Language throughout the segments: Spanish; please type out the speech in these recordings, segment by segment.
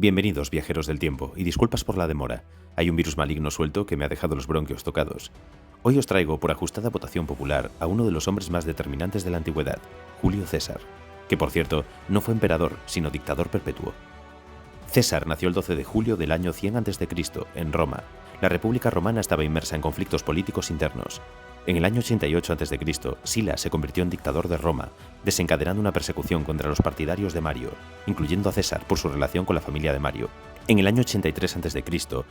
Bienvenidos, viajeros del tiempo, y disculpas por la demora. Hay un virus maligno suelto que me ha dejado los bronquios tocados. Hoy os traigo, por ajustada votación popular, a uno de los hombres más determinantes de la antigüedad, Julio César, que por cierto, no fue emperador, sino dictador perpetuo. César nació el 12 de julio del año 100 a.C., en Roma. La República Romana estaba inmersa en conflictos políticos internos. En el año 88 a.C., Sila se convirtió en dictador de Roma, desencadenando una persecución contra los partidarios de Mario, incluyendo a César por su relación con la familia de Mario. En el año 83 a.C.,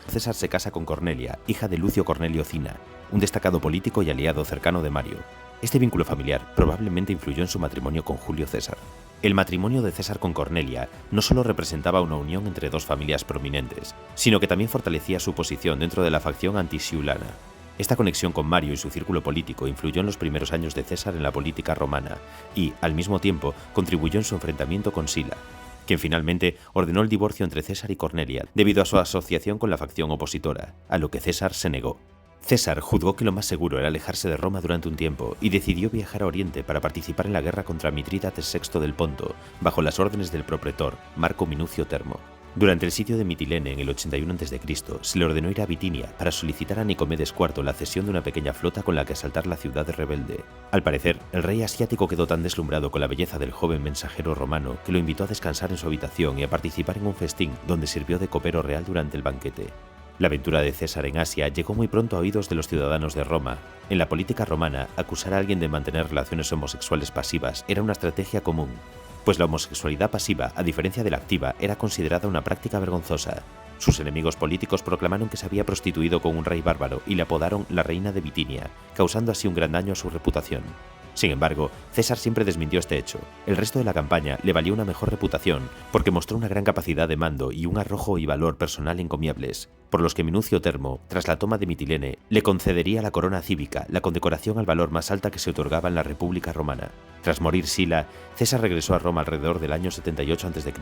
César se casa con Cornelia, hija de Lucio Cornelio Cinna, un destacado político y aliado cercano de Mario. Este vínculo familiar probablemente influyó en su matrimonio con Julio César. El matrimonio de César con Cornelia no solo representaba una unión entre dos familias prominentes, sino que también fortalecía su posición dentro de la facción antisiulana. Esta conexión con Mario y su círculo político influyó en los primeros años de César en la política romana y, al mismo tiempo, contribuyó en su enfrentamiento con Sila, quien finalmente ordenó el divorcio entre César y Cornelia debido a su asociación con la facción opositora, a lo que César se negó. César juzgó que lo más seguro era alejarse de Roma durante un tiempo y decidió viajar a Oriente para participar en la guerra contra Mitrídates VI del Ponto, bajo las órdenes del propretor Marco Minucio Termo. Durante el sitio de Mitilene en el 81 a.C., se le ordenó ir a Bitinia para solicitar a Nicomedes IV la cesión de una pequeña flota con la que asaltar la ciudad rebelde. Al parecer, el rey asiático quedó tan deslumbrado con la belleza del joven mensajero romano que lo invitó a descansar en su habitación y a participar en un festín donde sirvió de copero real durante el banquete. La aventura de César en Asia llegó muy pronto a oídos de los ciudadanos de Roma. En la política romana, acusar a alguien de mantener relaciones homosexuales pasivas era una estrategia común, pues la homosexualidad pasiva, a diferencia de la activa, era considerada una práctica vergonzosa. Sus enemigos políticos proclamaron que se había prostituido con un rey bárbaro y le apodaron la reina de Bitinia, causando así un gran daño a su reputación. Sin embargo, César siempre desmintió este hecho. El resto de la campaña le valió una mejor reputación, porque mostró una gran capacidad de mando y un arrojo y valor personal encomiables, por los que Minucio Termo, tras la toma de Mitilene, le concedería la corona cívica, la condecoración al valor más alta que se otorgaba en la República Romana. Tras morir Sila, César regresó a Roma alrededor del año 78 a.C.,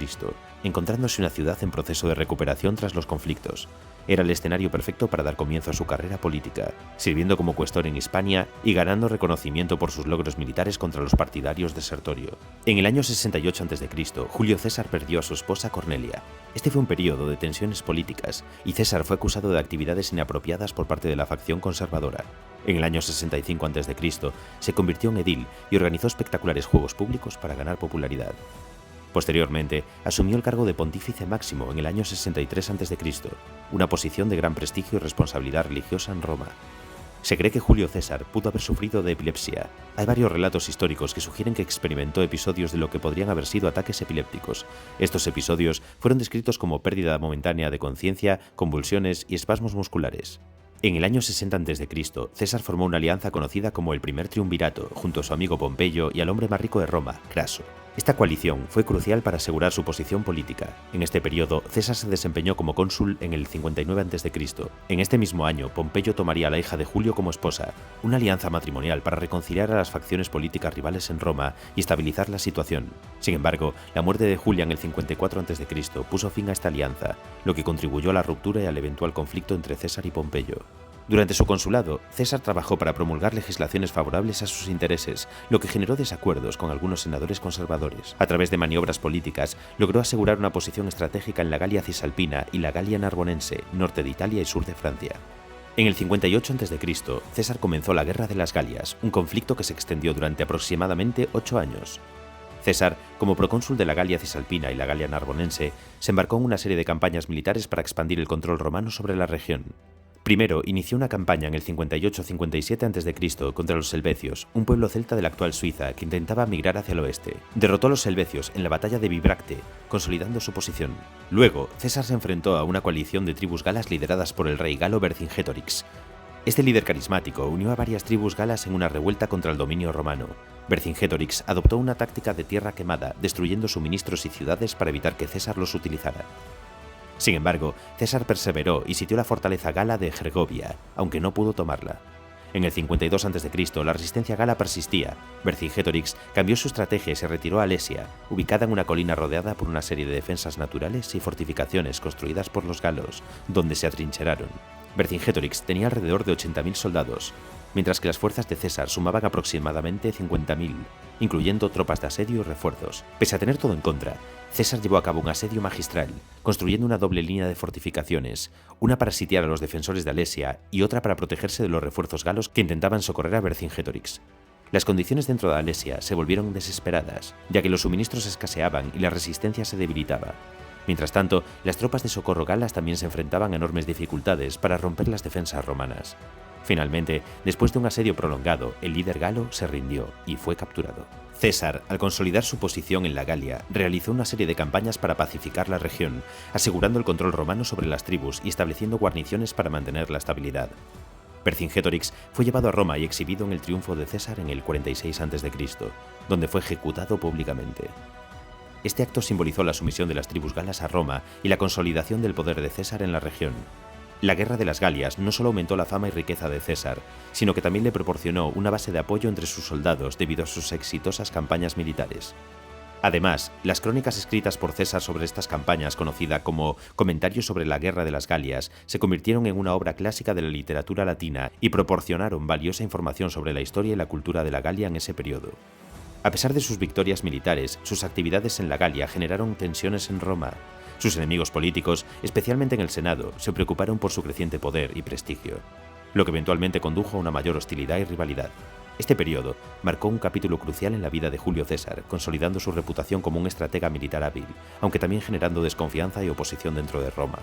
encontrándose una ciudad en proceso de recuperación tras los conflictos. Era el escenario perfecto para dar comienzo a su carrera política, sirviendo como cuestor en Hispania y ganando reconocimiento por sus logros militares contra los partidarios de Sertorio. En el año 68 a.C., Julio César perdió a su esposa Cornelia. Este fue un periodo de tensiones políticas, y César fue acusado de actividades inapropiadas por parte de la facción conservadora. En el año 65 a.C., se convirtió en edil y organizó espectaculares juegos públicos para ganar popularidad. Posteriormente, asumió el cargo de pontífice máximo en el año 63 a.C., una posición de gran prestigio y responsabilidad religiosa en Roma. Se cree que Julio César pudo haber sufrido de epilepsia. Hay varios relatos históricos que sugieren que experimentó episodios de lo que podrían haber sido ataques epilépticos. Estos episodios fueron descritos como pérdida momentánea de conciencia, convulsiones y espasmos musculares. En el año 60 a.C., César formó una alianza conocida como el Primer Triunvirato, junto a su amigo Pompeyo y al hombre más rico de Roma, Craso. Esta coalición fue crucial para asegurar su posición política. En este periodo, César se desempeñó como cónsul en el 59 a.C. En este mismo año, Pompeyo tomaría a la hija de Julio como esposa, una alianza matrimonial para reconciliar a las facciones políticas rivales en Roma y estabilizar la situación. Sin embargo, la muerte de Julia en el 54 a.C. puso fin a esta alianza, lo que contribuyó a la ruptura y al eventual conflicto entre César y Pompeyo. Durante su consulado, César trabajó para promulgar legislaciones favorables a sus intereses, lo que generó desacuerdos con algunos senadores conservadores. A través de maniobras políticas, logró asegurar una posición estratégica en la Galia Cisalpina y la Galia Narbonense, norte de Italia y sur de Francia. En el 58 a.C., César comenzó la Guerra de las Galias, un conflicto que se extendió durante aproximadamente 8 años. César, como procónsul de la Galia Cisalpina y la Galia Narbonense, se embarcó en una serie de campañas militares para expandir el control romano sobre la región. Primero, inició una campaña en el 58-57 a.C. contra los helvecios, un pueblo celta de la actual Suiza que intentaba migrar hacia el oeste. Derrotó a los helvecios en la batalla de Bibracte, consolidando su posición. Luego, César se enfrentó a una coalición de tribus galas lideradas por el rey galo Vercingétorix. Este líder carismático unió a varias tribus galas en una revuelta contra el dominio romano. Vercingétorix adoptó una táctica de tierra quemada, destruyendo suministros y ciudades para evitar que César los utilizara. Sin embargo, César perseveró y sitió la fortaleza gala de Gergovia, aunque no pudo tomarla. En el 52 a.C., la resistencia gala persistía. Vercingétorix cambió su estrategia y se retiró a Alesia, ubicada en una colina rodeada por una serie de defensas naturales y fortificaciones construidas por los galos, donde se atrincheraron. Vercingétorix tenía alrededor de 80.000 soldados. mientras que las fuerzas de César sumaban aproximadamente 50.000, incluyendo tropas de asedio y refuerzos. Pese a tener todo en contra, César llevó a cabo un asedio magistral, construyendo una doble línea de fortificaciones, una para sitiar a los defensores de Alesia y otra para protegerse de los refuerzos galos que intentaban socorrer a Vercingétorix. Las condiciones dentro de Alesia se volvieron desesperadas, ya que los suministros escaseaban y la resistencia se debilitaba. Mientras tanto, las tropas de socorro galas también se enfrentaban a enormes dificultades para romper las defensas romanas. Finalmente, después de un asedio prolongado, el líder galo se rindió y fue capturado. César, al consolidar su posición en la Galia, realizó una serie de campañas para pacificar la región, asegurando el control romano sobre las tribus y estableciendo guarniciones para mantener la estabilidad. Vercingétorix fue llevado a Roma y exhibido en el triunfo de César en el 46 a.C., donde fue ejecutado públicamente. Este acto simbolizó la sumisión de las tribus galas a Roma y la consolidación del poder de César en la región. La Guerra de las Galias no solo aumentó la fama y riqueza de César, sino que también le proporcionó una base de apoyo entre sus soldados debido a sus exitosas campañas militares. Además, las crónicas escritas por César sobre estas campañas, conocida como Comentarios sobre la Guerra de las Galias, se convirtieron en una obra clásica de la literatura latina y proporcionaron valiosa información sobre la historia y la cultura de la Galia en ese periodo. A pesar de sus victorias militares, sus actividades en la Galia generaron tensiones en Roma. Sus enemigos políticos, especialmente en el Senado, se preocuparon por su creciente poder y prestigio, lo que eventualmente condujo a una mayor hostilidad y rivalidad. Este periodo marcó un capítulo crucial en la vida de Julio César, consolidando su reputación como un estratega militar hábil, aunque también generando desconfianza y oposición dentro de Roma.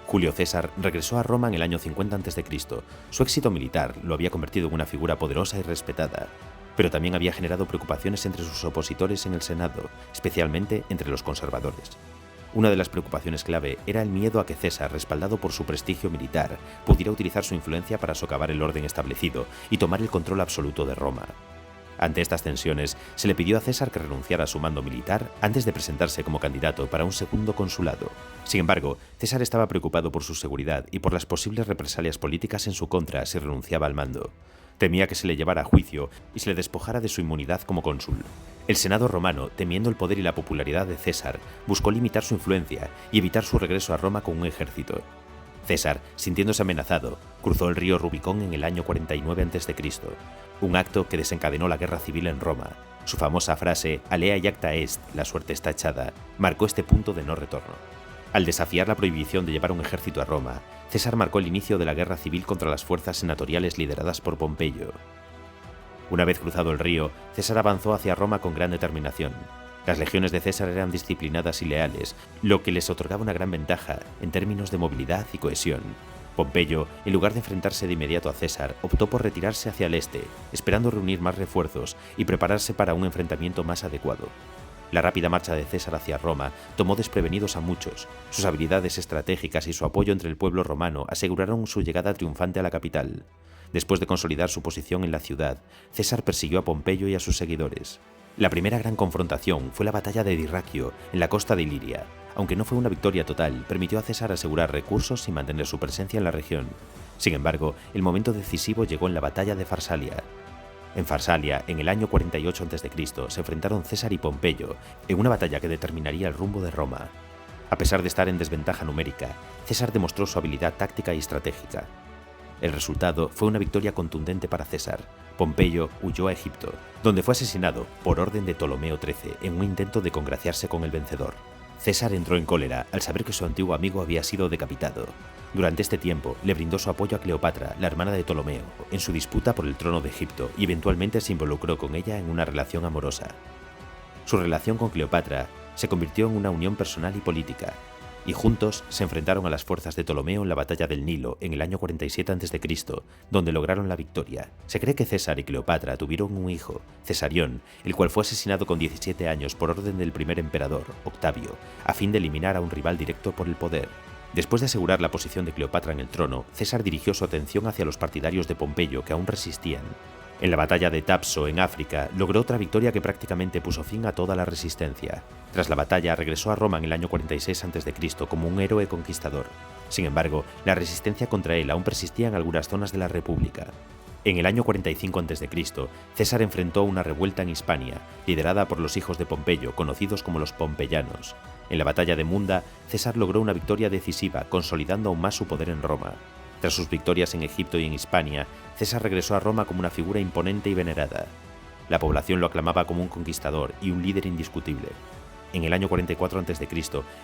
Julio César regresó a Roma en el año 50 a.C. Su éxito militar lo había convertido en una figura poderosa y respetada, pero también había generado preocupaciones entre sus opositores en el Senado, especialmente entre los conservadores. Una de las preocupaciones clave era el miedo a que César, respaldado por su prestigio militar, pudiera utilizar su influencia para socavar el orden establecido y tomar el control absoluto de Roma. Ante estas tensiones, se le pidió a César que renunciara a su mando militar antes de presentarse como candidato para un segundo consulado. Sin embargo, César estaba preocupado por su seguridad y por las posibles represalias políticas en su contra si renunciaba al mando. Temía que se le llevara a juicio y se le despojara de su inmunidad como cónsul. El Senado romano, temiendo el poder y la popularidad de César, buscó limitar su influencia y evitar su regreso a Roma con un ejército. César, sintiéndose amenazado, cruzó el río Rubicón en el año 49 a.C., un acto que desencadenó la guerra civil en Roma. Su famosa frase «Alea iacta est, la suerte está echada», marcó este punto de no retorno. Al desafiar la prohibición de llevar un ejército a Roma, César marcó el inicio de la guerra civil contra las fuerzas senatoriales lideradas por Pompeyo. Una vez cruzado el río, César avanzó hacia Roma con gran determinación. Las legiones de César eran disciplinadas y leales, lo que les otorgaba una gran ventaja en términos de movilidad y cohesión. Pompeyo, en lugar de enfrentarse de inmediato a César, optó por retirarse hacia el este, esperando reunir más refuerzos y prepararse para un enfrentamiento más adecuado. La rápida marcha de César hacia Roma tomó desprevenidos a muchos. Sus habilidades estratégicas y su apoyo entre el pueblo romano aseguraron su llegada triunfante a la capital. Después de consolidar su posición en la ciudad, César persiguió a Pompeyo y a sus seguidores. La primera gran confrontación fue la batalla de Dirraquio, en la costa de Iliria. Aunque no fue una victoria total, permitió a César asegurar recursos y mantener su presencia en la región. Sin embargo, el momento decisivo llegó en la batalla de Farsalia. En Farsalia, en el año 48 a.C., se enfrentaron César y Pompeyo en una batalla que determinaría el rumbo de Roma. A pesar de estar en desventaja numérica, César demostró su habilidad táctica y estratégica. El resultado fue una victoria contundente para César. Pompeyo huyó a Egipto, donde fue asesinado por orden de Ptolomeo XIII en un intento de congraciarse con el vencedor. César entró en cólera al saber que su antiguo amigo había sido decapitado. Durante este tiempo le brindó su apoyo a Cleopatra, la hermana de Ptolomeo, en su disputa por el trono de Egipto y eventualmente se involucró con ella en una relación amorosa. Su relación con Cleopatra se convirtió en una unión personal y política, y juntos se enfrentaron a las fuerzas de Ptolomeo en la batalla del Nilo en el año 47 a.C., donde lograron la victoria. Se cree que César y Cleopatra tuvieron un hijo, Cesarión, el cual fue asesinado con 17 años por orden del primer emperador, Octavio, a fin de eliminar a un rival directo por el poder. Después de asegurar la posición de Cleopatra en el trono, César dirigió su atención hacia los partidarios de Pompeyo que aún resistían. En la batalla de Tapso, en África, logró otra victoria que prácticamente puso fin a toda la resistencia. Tras la batalla, regresó a Roma en el año 46 a.C. como un héroe conquistador. Sin embargo, la resistencia contra él aún persistía en algunas zonas de la República. En el año 45 a.C., César enfrentó una revuelta en Hispania, liderada por los hijos de Pompeyo, conocidos como los pompeyanos. En la batalla de Munda, César logró una victoria decisiva, consolidando aún más su poder en Roma. Tras sus victorias en Egipto y en Hispania, César regresó a Roma como una figura imponente y venerada. La población lo aclamaba como un conquistador y un líder indiscutible. En el año 44 a.C.,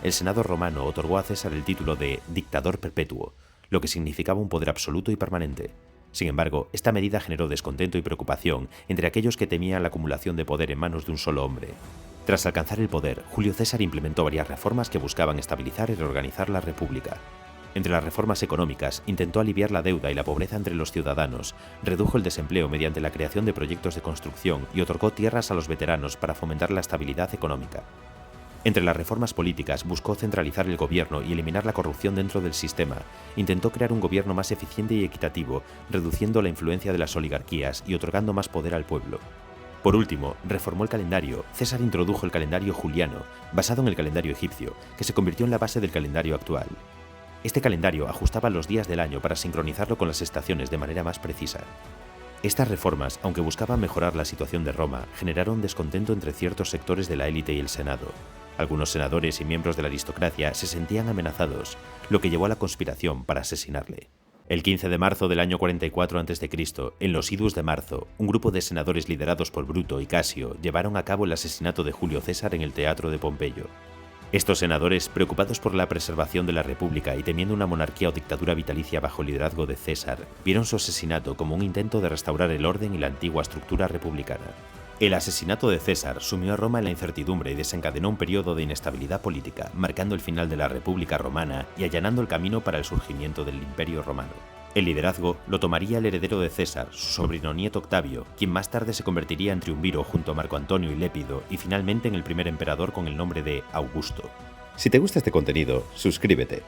el Senado romano otorgó a César el título de dictador perpetuo, lo que significaba un poder absoluto y permanente. Sin embargo, esta medida generó descontento y preocupación entre aquellos que temían la acumulación de poder en manos de un solo hombre. Tras alcanzar el poder, Julio César implementó varias reformas que buscaban estabilizar y reorganizar la República. Entre las reformas económicas, intentó aliviar la deuda y la pobreza entre los ciudadanos, redujo el desempleo mediante la creación de proyectos de construcción y otorgó tierras a los veteranos para fomentar la estabilidad económica. Entre las reformas políticas, buscó centralizar el gobierno y eliminar la corrupción dentro del sistema. Intentó crear un gobierno más eficiente y equitativo, reduciendo la influencia de las oligarquías y otorgando más poder al pueblo. Por último, reformó el calendario. César introdujo el calendario juliano, basado en el calendario egipcio, que se convirtió en la base del calendario actual. Este calendario ajustaba los días del año para sincronizarlo con las estaciones de manera más precisa. Estas reformas, aunque buscaban mejorar la situación de Roma, generaron descontento entre ciertos sectores de la élite y el Senado. Algunos senadores y miembros de la aristocracia se sentían amenazados, lo que llevó a la conspiración para asesinarle. El 15 de marzo del año 44 a.C., en los Idus de marzo, un grupo de senadores liderados por Bruto y Casio llevaron a cabo el asesinato de Julio César en el Teatro de Pompeyo. Estos senadores, preocupados por la preservación de la República y temiendo una monarquía o dictadura vitalicia bajo el liderazgo de César, vieron su asesinato como un intento de restaurar el orden y la antigua estructura republicana. El asesinato de César sumió a Roma en la incertidumbre y desencadenó un periodo de inestabilidad política, marcando el final de la República Romana y allanando el camino para el surgimiento del Imperio Romano. El liderazgo lo tomaría el heredero de César, su sobrino nieto Octavio, quien más tarde se convertiría en triunviro junto a Marco Antonio y Lépido y finalmente en el primer emperador con el nombre de Augusto. Si te gusta este contenido, suscríbete.